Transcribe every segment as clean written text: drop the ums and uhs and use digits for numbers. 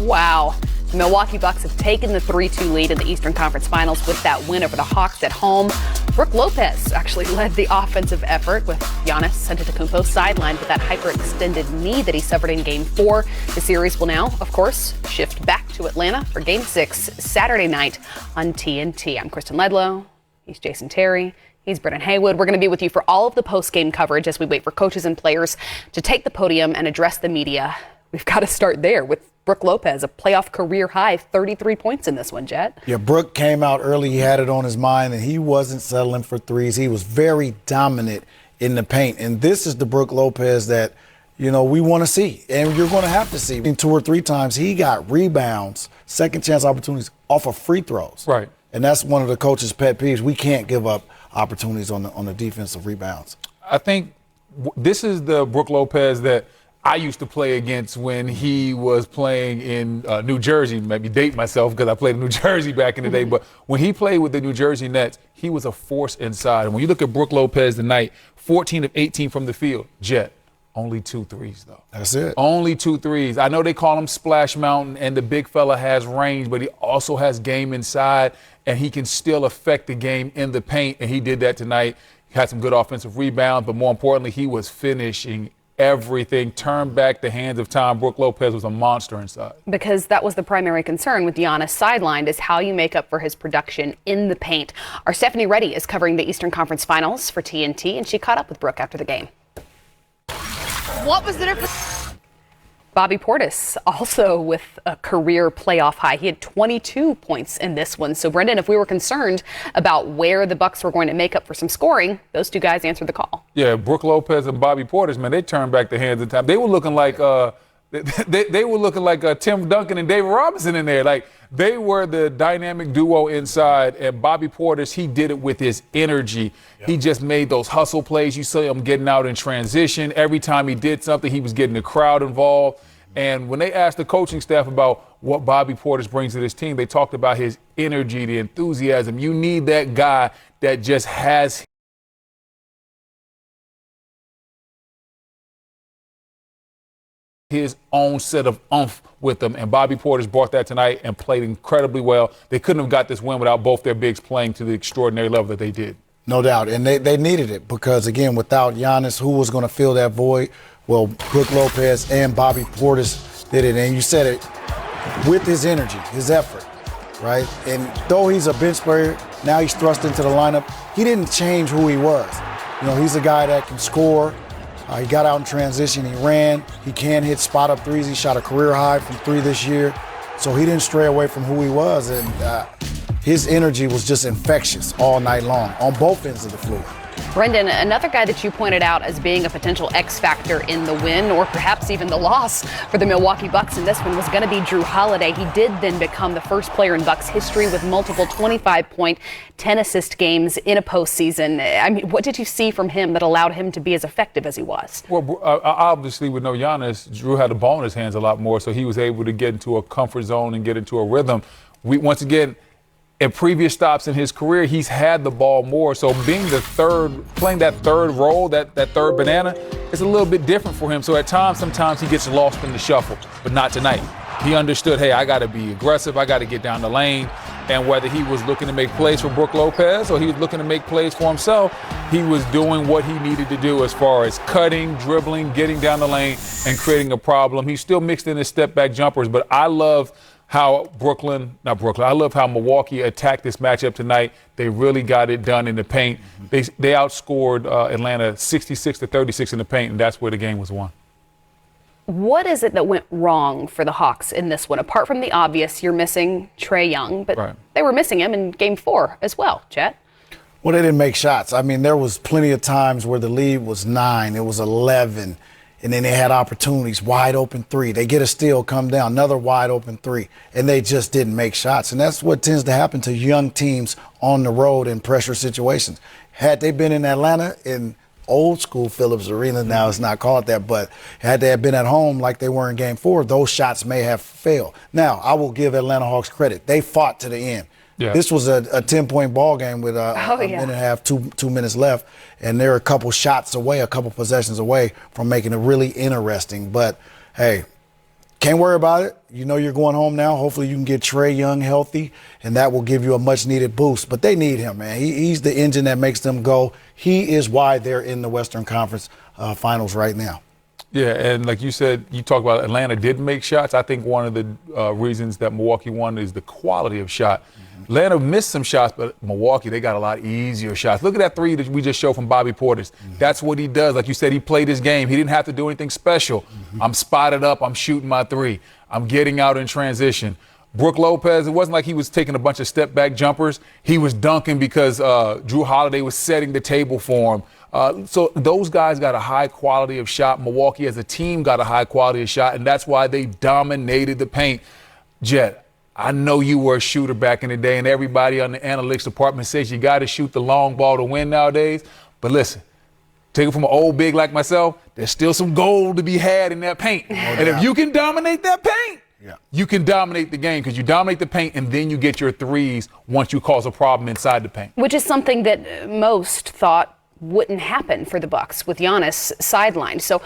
Wow. The Milwaukee Bucks have taken the 3-2 lead in the Eastern Conference Finals with that win over the Hawks at home. Brook Lopez actually led the offensive effort with Giannis Antetokounmpo sidelined with that hyperextended knee that he suffered in Game 4. The series will now, of course, shift back to Atlanta for Game 6 Saturday night on TNT. I'm Kristen Ledlow. He's Jason Terry. He's Brennan Haywood. We're going to be with you for all of the post-game coverage as we wait for coaches and players to take the podium and address the media. We've got to start there with Brook Lopez, a playoff career high, 33 points in this one, Jet. Yeah, Brook came out early. He had it on his mind, and he wasn't settling for threes. He was very dominant in the paint. And this is the Brook Lopez that, we want to see, and you're going to have to see. In 2 or 3 times, he got rebounds, second chance opportunities off of free throws. Right. And that's one of the coach's pet peeves. We can't give up opportunities on the defensive rebounds. I think this is the Brook Lopez that I used to play against when he was playing in New Jersey. Maybe date myself because I played in New Jersey back in the day. But when he played with the New Jersey Nets, he was a force inside. And when you look at Brook Lopez tonight, 14 of 18 from the field. Jet, only 2 threes, though. That's it. Only 2 threes. I know they call him Splash Mountain, and the big fella has range, but he also has game inside, and he can still affect the game in the paint. And he did that tonight. He had some good offensive rebounds, but more importantly, he was finishing everything. Turned back the hands of time. Brook Lopez was a monster inside. Because that was the primary concern with Giannis sidelined, is how you make up for his production in the paint. Our Stephanie Reddy is covering the Eastern Conference Finals for TNT, and she caught up with Brook after the game. What was the difference? Bobby Portis also with a career playoff high. He had 22 points in this one. So, Brendan, if we were concerned about where the Bucks were going to make up for some scoring, those 2 guys answered the call. Yeah, Brook Lopez and Bobby Portis, man, they turned back the hands of time. They were looking like they were looking like Tim Duncan and David Robinson in there. Like, they were the dynamic duo inside, and Bobby Portis, he did it with his energy. Yep. He just made those hustle plays. You saw him getting out in transition. Every time he did something, he was getting the crowd involved. And when they asked the coaching staff about what Bobby Portis brings to this team, they talked about his energy, the enthusiasm. You need that guy that just has his own set of oomph with them, and Bobby Portis brought that tonight and played incredibly well. They couldn't have got this win without both their bigs playing to the extraordinary level that they did. No doubt, and they needed it because, again, without Giannis, who was going to fill that void? Well, Brook Lopez and Bobby Portis did it, and you said it, with his energy, his effort, right? And though he's a bench player, now he's thrust into the lineup. He didn't change who he was. He's a guy that can score. He got out in transition. He ran. He can hit spot-up threes. He shot a career high from 3 this year. So he didn't stray away from who he was. And his energy was just infectious all night long on both ends of the floor. Brendan, another guy that you pointed out as being a potential X factor in the win or perhaps even the loss for the Milwaukee Bucks in this one was going to be Jrue Holiday. He did then become the first player in Bucks history with multiple 25-point, 10-assist games in a postseason. I mean, what did you see from him that allowed him to be as effective as he was? Well, obviously with no Giannis, Jrue had the ball in his hands a lot more, so he was able to get into a comfort zone and get into a rhythm. Once again, in previous stops in his career, he's had the ball more. So playing that third role, that third banana, is a little bit different for him. So at times, sometimes he gets lost in the shuffle, but not tonight. He understood, hey, I got to be aggressive. I got to get down the lane. And whether he was looking to make plays for Brook Lopez or he was looking to make plays for himself, he was doing what he needed to do as far as cutting, dribbling, getting down the lane, and creating a problem. He still mixed in his step-back jumpers, but I love how I love how Milwaukee attacked this matchup tonight. They really got it done in the paint. They outscored Atlanta 66-36 in the paint, and that's where the game was won. What is it that went wrong for the Hawks in this one? Apart from the obvious, you're missing Trae Young, but right. They were missing him in Game 4 as well, Chet. Well, they didn't make shots. I mean, there was plenty of times where the lead was 9, it was 11. And then they had opportunities, wide open 3. They get a steal, come down, another wide open 3, and they just didn't make shots. And that's what tends to happen to young teams on the road in pressure situations. Had they been in Atlanta in old school Phillips Arena, now it's not called that, but had they been at home like they were in Game 4, those shots may have failed. Now, I will give Atlanta Hawks credit. They fought to the end. Yeah. This was a 10-point ball game with a minute and a half, two minutes left, and they're a couple shots away, a couple possessions away from making it really interesting. But, hey, can't worry about it. You know you're going home now. Hopefully you can get Trae Young healthy, and that will give you a much-needed boost. But they need him, man. He's the engine that makes them go. He is why they're in the Western Conference Finals right now. Yeah, and like you said, you talk about Atlanta didn't make shots. I think one of the reasons that Milwaukee won is the quality of shot. Atlanta missed some shots, but Milwaukee, they got a lot easier shots. Look at that three that we just showed from Bobby Portis. That's what he does. Like you said, he played his game. He didn't have to do anything special. I'm spotted up. I'm shooting my three. I'm getting out in transition. Brook Lopez, it wasn't like he was taking a bunch of step-back jumpers. He was dunking because Drew Holiday was setting the table for him. So those guys got a high quality of shot. Milwaukee as a team got a high quality of shot, and that's why they dominated the paint. Jet, I know you were a shooter back in the day, and everybody on the analytics department says you got to shoot the long ball to win nowadays. But listen, take it from an old big like myself, there's still some gold to be had in that paint. And if you can dominate that paint, you can dominate the game, because you dominate the paint and then you get your threes once you cause a problem inside the paint. Which is something that most thought wouldn't happen for the Bucks with Giannis sidelined. So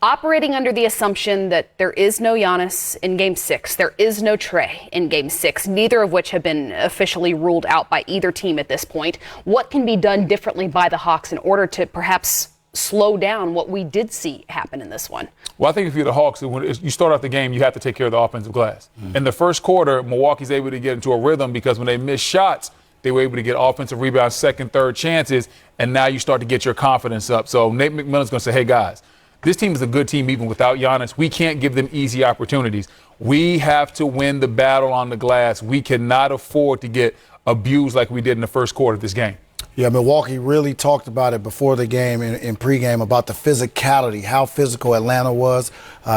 operating under the assumption that there is no Giannis in Game 6, there is no Trae in Game 6, neither of which have been officially ruled out by either team at this point, what can be done differently by the Hawks in order to perhaps slow down what we did see happen in this one? Well, I think if you're the Hawks, when you start off the game, you have to take care of the offensive glass. In the first quarter, Milwaukee's able to get into a rhythm because when they miss shots, they were able to get offensive rebounds, second, third chances, and now you start to get your confidence up. So Nate McMillan's going to say, hey, guys, this team is a good team even without Giannis. We can't give them easy opportunities. We have to win the battle on the glass. We cannot afford to get abused like we did in the first quarter of this game. Yeah, Milwaukee really talked about it before the game in pregame about the physicality, how physical Atlanta was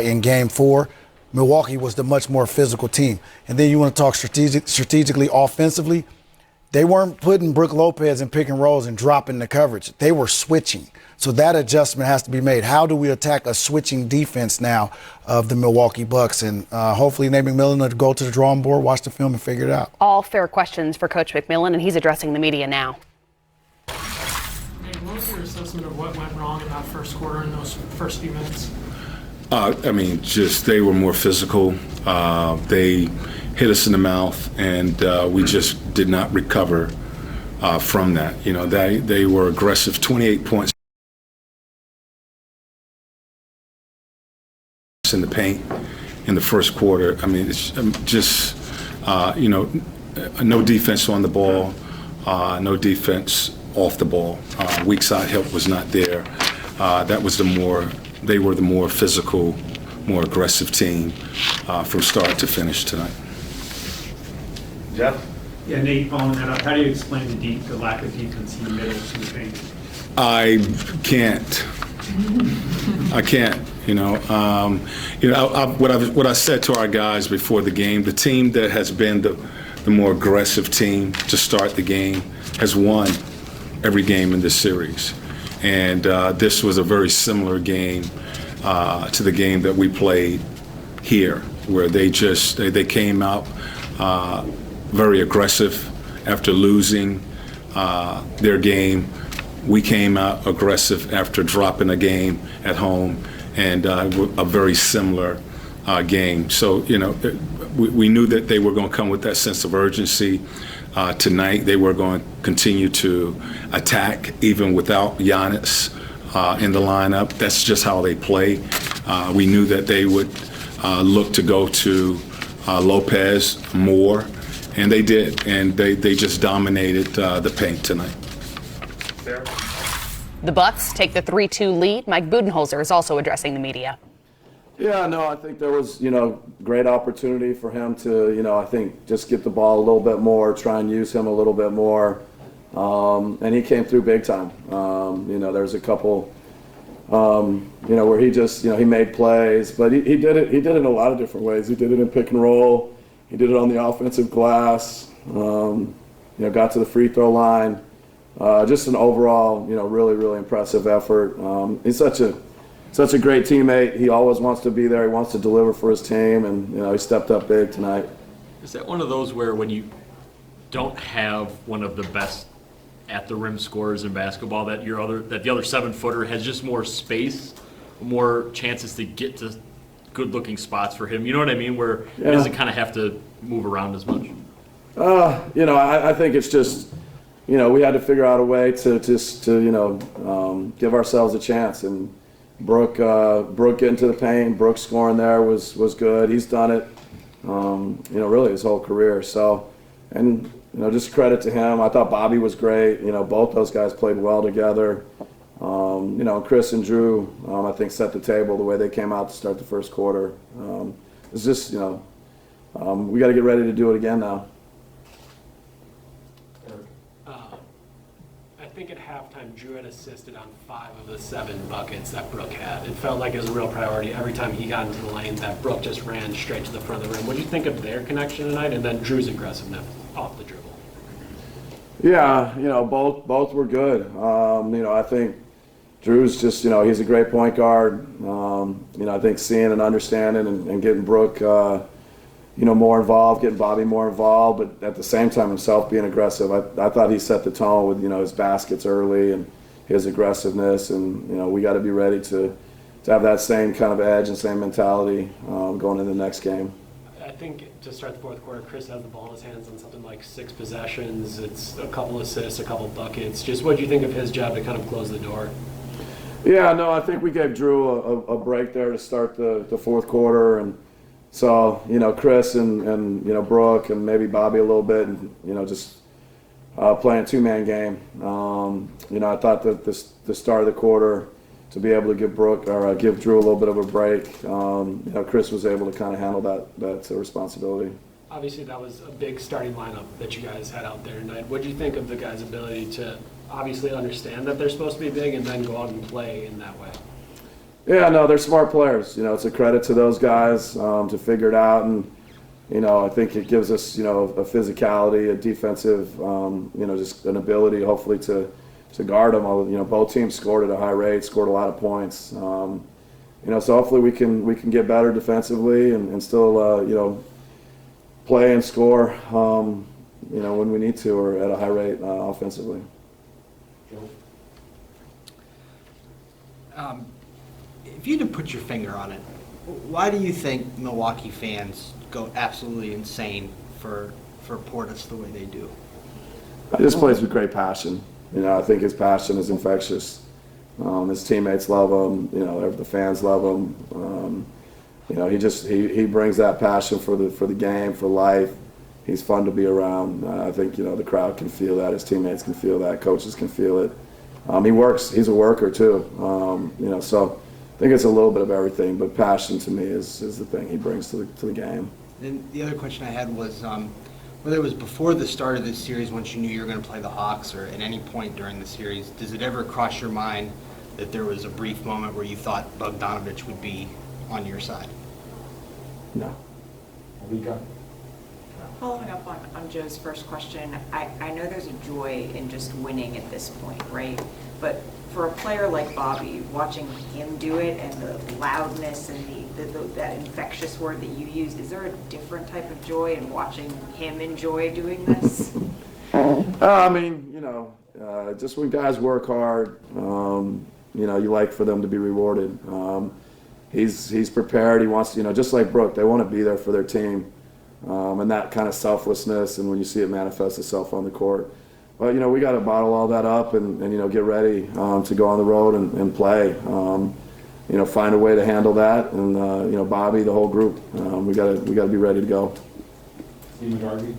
in Game 4. Milwaukee was the much more physical team. And then you want to talk strategically, offensively. They weren't putting Brook Lopez in pick and rolls and dropping the coverage. They were switching. So that adjustment has to be made. How do we attack a switching defense now of the Milwaukee Bucks? And hopefully Nate McMillan will go to the drawing board, watch the film, and figure it out. All fair questions for Coach McMillan, and he's addressing the media now. Nate, what was your assessment of what went wrong in that first quarter in those first few minutes? Just they were more physical. They hit us in the mouth, and we just did not recover from that. You know, they were aggressive, 28 points in the paint in the first quarter. I mean, it's just, no defense on the ball, no defense off the ball. Weak side help was not there. They were the more physical, more aggressive team from start to finish tonight. Jeff? Yeah, Nate, following that up, how do you explain the lack of defense in the middle of the paint? I can't. What I said to our guys before the game, the team that has been the more aggressive team to start the game has won every game in this series. And this was a very similar game to the game that we played here, where they came out very aggressive after losing their game. We came out aggressive after dropping a game at home, and a very similar game. So, we knew that they were going to come with that sense of urgency. Tonight, they were going to continue to attack even without Giannis in the lineup. That's just how they play. We knew that they would look to go to Lopez more, and they did. And they just dominated the paint tonight. The Bucks take the 3-2 lead. Mike Budenholzer is also addressing the media. Yeah, no, I think there was, great opportunity for him to, I think just get the ball a little bit more, try and use him a little bit more. And he came through big time. There's a couple, where he just, he made plays, but he did it in a lot of different ways. He did it in pick and roll. He did it on the offensive glass, got to the free throw line. Just an overall, really, really impressive effort. He's such a great teammate. He always wants to be there. He wants to deliver for his team, and he stepped up big tonight. Is that one of those where when you don't have one of the best at the rim scorers in basketball, that the other 7-footer has just more space, more chances to get to good-looking spots for him? You know what I mean? Where he doesn't kind of have to move around as much. You know, I think it's just, you know, we had to figure out a way to give ourselves a chance. And Brooke getting to the paint, Brooke scoring there was good. He's done it, you know, really his whole career. So, and you know, just credit to him. I thought Bobby was great. You know, both those guys played well together. You know, Chris and Drew, I think set the table the way they came out to start the first quarter. It's just, you know, we got to get ready to do it again now. I think at halftime, Drew had assisted on 5 of the 7 buckets that Brooke had. It felt like it was a real priority. Every time he got into the lane, that Brooke just ran straight to the front of the rim. What do you think of their connection tonight, and then Drew's aggressiveness off the dribble? Yeah, you know, both were good. You know, I think Drew's just, you know, he's a great point guard. You know, I think seeing and understanding and getting Brooke, you know, more involved, getting Bobby more involved, but at the same time himself being aggressive. I thought he set the tone with, you know, his baskets early and his aggressiveness, and, you know, we got to be ready to have that same kind of edge and same mentality going into the next game. I think to start the fourth quarter, Chris has the ball in his hands on something like 6 possessions. It's a couple assists, a couple buckets. Just what do you think of his job to kind of close the door? Yeah, no, I think we gave Drew a break there to start the fourth quarter, and so, you know, Chris and you know, Brooke and maybe Bobby a little bit, and, you know, just playing a 2-man game. You know, I thought that the start of the quarter, to be able to give give Drew a little bit of a break, you know, Chris was able to kind of handle that responsibility. Obviously, that was a big starting lineup that you guys had out there tonight. What do you think of the guys' ability to obviously understand that they're supposed to be big and then go out and play in that way? Yeah, no, they're smart players. You know, it's a credit to those guys to figure it out, and, you know, I think it gives us, you know, a physicality, a defensive, you know, just an ability, hopefully, to guard them. You know, both teams scored at a high rate, scored a lot of points. You know, so hopefully we can get better defensively and still, you know, play and score, you know, when we need to, or at a high rate offensively. If you had to put your finger on it, why do you think Milwaukee fans go absolutely insane for Portis the way they do? He just plays with great passion. You know, I think his passion is infectious. His teammates love him. You know, the fans love him. You know, he brings that passion for the game, for life. He's fun to be around. I think, you know, the crowd can feel that. His teammates can feel that. Coaches can feel it. He works. He's a worker too. You know, so I think it's a little bit of everything, but passion to me is the thing he brings to the game. And the other question I had was whether it was before the start of this series, once you knew you were going to play the Hawks, or at any point during the series, does it ever cross your mind that there was a brief moment where you thought Bogdanovich would be on your side? No. Following up on Joe's first question, I know there's a joy in just winning at this point, right? But for a player like Bobby, watching him do it and the loudness and that infectious word that you used, is there a different type of joy in watching him enjoy doing this? I mean, you know, just when guys work hard, you know, you like for them to be rewarded. He's prepared. He wants to, you know, just like Brooke, they want to be there for their team. And that kind of selflessness, and when you see it manifest itself on the court. But, you know, we got to bottle all that up and you know, get ready to go on the road and play. You know, find a way to handle that, and you know, Bobby, the whole group, we got to be ready to go. Steve Darby.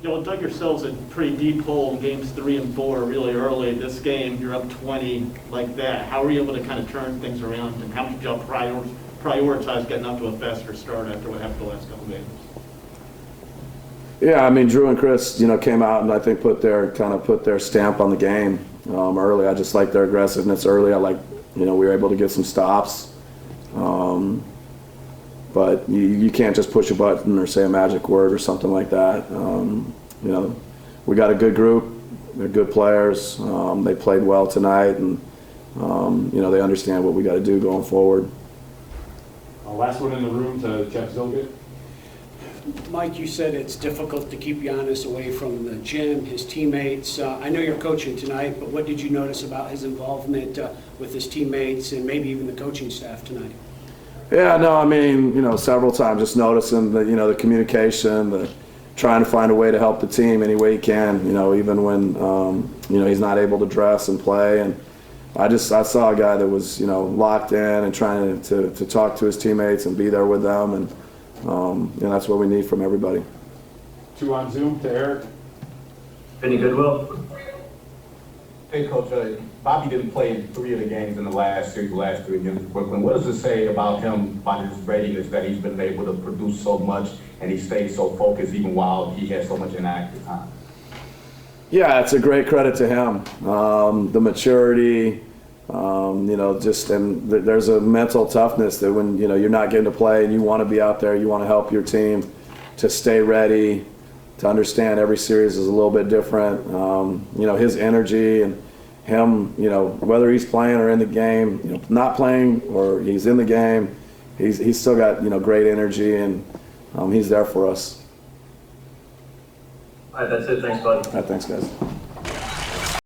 You know, dug yourselves a pretty deep hole in games 3 and 4 really early. This game, you're up 20 like that. How were you able to kind of turn things around, and how much did y'all prioritize getting up to a faster start after what happened the last couple games? Yeah, I mean, Drew and Chris, you know, came out and I think put their stamp on the game early. I just like their aggressiveness early. I like, you know, we were able to get some stops. But you can't just push a button or say a magic word or something like that. You know, we got a good group. They're good players. They played well tonight, and you know, they understand what we got to do going forward. Last one in the room to Jeff Zilgett. Mike, you said it's difficult to keep Giannis away from the gym, his teammates. I know you're coaching tonight, but what did you notice about his involvement with his teammates and maybe even the coaching staff tonight? Yeah, no, I mean, you know, several times, just noticing the, you know, the communication, the trying to find a way to help the team any way he can, you know, even when, you know, he's not able to dress and play. And I saw a guy that was, you know, locked in and trying to talk to his teammates and be there with them. And, you know, that's what we need from everybody. 2 on Zoom to Eric. Any Goodwill? Hey, Coach, Bobby didn't play in 3 of the games in the last series, last 3 against Brooklyn. What does it say about him, about his readiness, that he's been able to produce so much and he stays so focused even while he has so much inactive time? Yeah, it's a great credit to him. The maturity, you know, just, and there's a mental toughness that when, you know, you're not getting to play and you want to be out there, you want to help your team to stay ready, to understand every series is a little bit different. You know, his energy and him, you know, whether he's playing or in the game, you know, not playing or he's in the game, he's still got, you know, great energy, and he's there for us. All right, that's it. Thanks, bud. All right, thanks, guys.